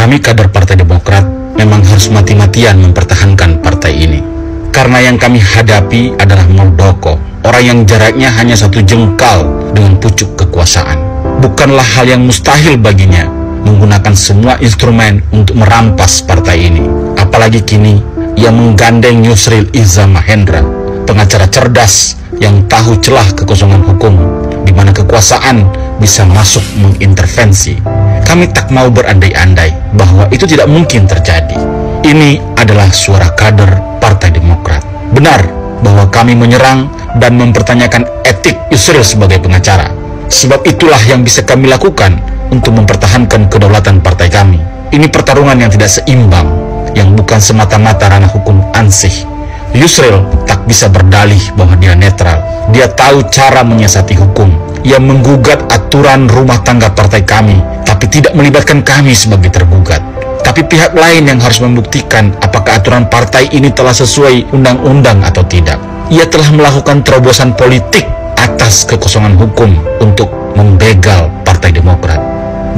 Kami kader Partai Demokrat memang harus mati-matian mempertahankan partai ini. Karena yang kami hadapi adalah Muldoko, orang yang jaraknya hanya 1 jengkal dengan pucuk kekuasaan. Bukanlah hal yang mustahil baginya menggunakan semua instrumen untuk merampas partai ini. Apalagi kini ia menggandeng Yusril Iza Mahendra, pengacara cerdas yang tahu celah kekosongan hukum, di mana kekuasaan bisa masuk mengintervensi. Kami tak mau berandai-andai bahwa itu tidak mungkin terjadi. Ini adalah suara kader Partai Demokrat. Benar bahwa kami menyerang dan mempertanyakan etik Yusril sebagai pengacara. Sebab itulah yang bisa kami lakukan untuk mempertahankan kedaulatan partai kami. Ini pertarungan yang tidak seimbang, yang bukan semata-mata ranah hukum ansih. Yusril tak bisa berdalih bahwa dia netral. Dia tahu cara menyiasati hukum. Ia menggugat aturan rumah tangga partai kami, tapi tidak melibatkan kami sebagai tergugat. Tapi pihak lain yang harus membuktikan apakah aturan partai ini telah sesuai undang-undang atau tidak. Ia telah melakukan terobosan politik atas kekosongan hukum untuk membegal Partai Demokrat.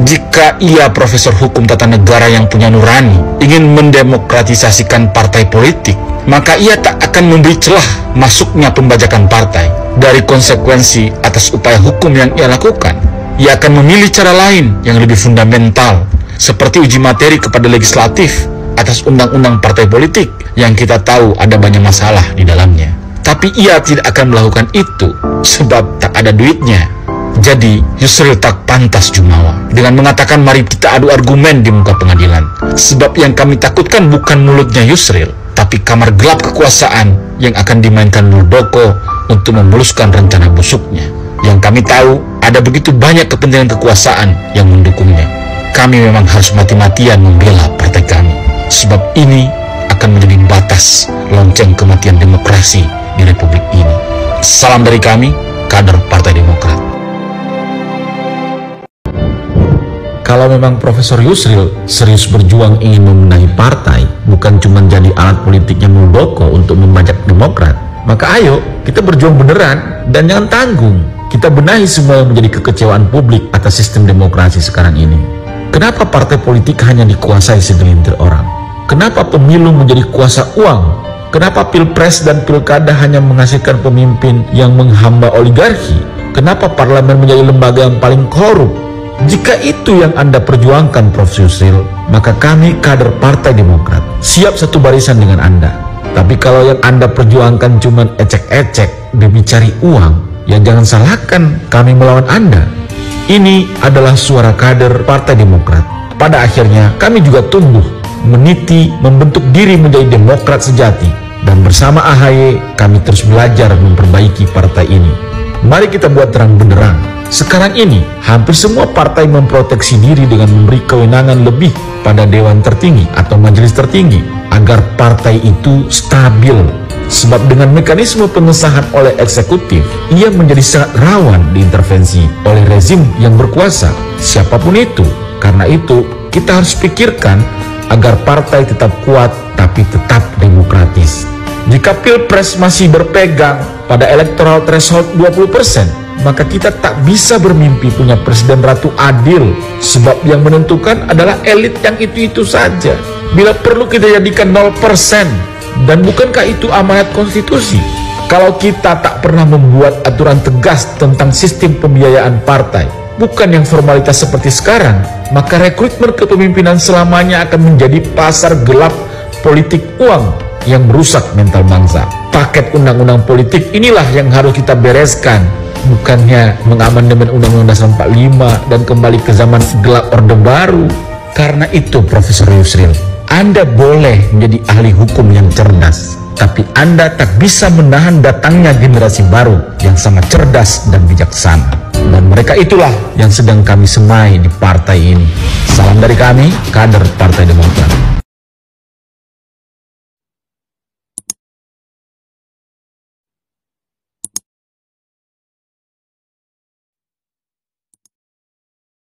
Jika ia profesor hukum tata negara yang punya nurani, ingin mendemokratisasikan partai politik, maka ia tak akan memberi celah masuknya pembajakan partai. Dari konsekuensi atas upaya hukum yang ia lakukan, ia akan memilih cara lain yang lebih fundamental, seperti uji materi kepada legislatif atas undang-undang partai politik yang kita tahu ada banyak masalah di dalamnya. Tapi ia tidak akan melakukan itu sebab tak ada duitnya. Jadi Yusril tak pantas jumawa dengan mengatakan mari kita adu argumen di muka pengadilan. Sebab yang kami takutkan bukan mulutnya Yusril, tapi kamar gelap kekuasaan yang akan dimainkan Muldoko untuk memuluskan rencana busuknya. Yang kami tahu ada begitu banyak kepentingan kekuasaan yang mendukungnya. Kami memang harus mati-matian membela partai kami, sebab ini akan menjadi batas lonceng kematian demokrasi di Republik ini. Salam dari kami, kader Partai Demokrat. Kalau memang Profesor Yusril serius berjuang ingin membenahi partai, bukan cuma jadi alat politiknya Muldoko untuk membajak Demokrat, maka ayo kita berjuang beneran dan jangan tanggung. Kita benahi semua yang menjadi kekecewaan publik atas sistem demokrasi sekarang ini. Kenapa partai politik hanya dikuasai segelintir orang? Kenapa pemilu menjadi kuasa uang? Kenapa pilpres dan pilkada hanya menghasilkan pemimpin yang menghamba oligarki? Kenapa parlemen menjadi lembaga yang paling korup? Jika itu yang Anda perjuangkan, Prof. Yusril, maka kami kader Partai Demokrat siap satu barisan dengan Anda. Tapi kalau yang Anda perjuangkan cuma ecek-ecek demi cari uang, ya jangan salahkan kami melawan Anda. Ini adalah suara kader Partai Demokrat. Pada akhirnya kami juga tumbuh, meniti, membentuk diri menjadi Demokrat sejati. Dan bersama AHY kami terus belajar memperbaiki partai ini. Mari kita buat terang benderang. Sekarang ini hampir semua partai memproteksi diri dengan memberi kewenangan lebih pada dewan tertinggi atau majelis tertinggi agar partai itu stabil. Sebab dengan mekanisme pengesahan oleh eksekutif, ia menjadi sangat rawan diintervensi oleh rezim yang berkuasa, siapapun itu. Karena itu, kita harus pikirkan agar partai tetap kuat tapi tetap demokratis. Jika pilpres masih berpegang pada electoral threshold 20%, maka kita tak bisa bermimpi punya presiden ratu adil, sebab yang menentukan adalah elit yang itu-itu saja. Bila perlu kita jadikan 0%, dan bukankah itu amanat konstitusi? Kalau kita tak pernah membuat aturan tegas tentang sistem pembiayaan partai, bukan yang formalitas seperti sekarang, maka rekrutmen kepemimpinan selamanya akan menjadi pasar gelap politik uang yang merusak mental bangsa. Paket undang-undang politik inilah yang harus kita bereskan, bukannya mengamandemen Undang-Undang Dasar 45 dan kembali ke zaman gelap Orde Baru. Karena itu, Profesor Yusril, Anda boleh menjadi ahli hukum yang cerdas, tapi Anda tak bisa menahan datangnya generasi baru yang sangat cerdas dan bijaksana. Dan mereka itulah yang sedang kami semai di partai ini. Salam dari kami, kader Partai Demokrat.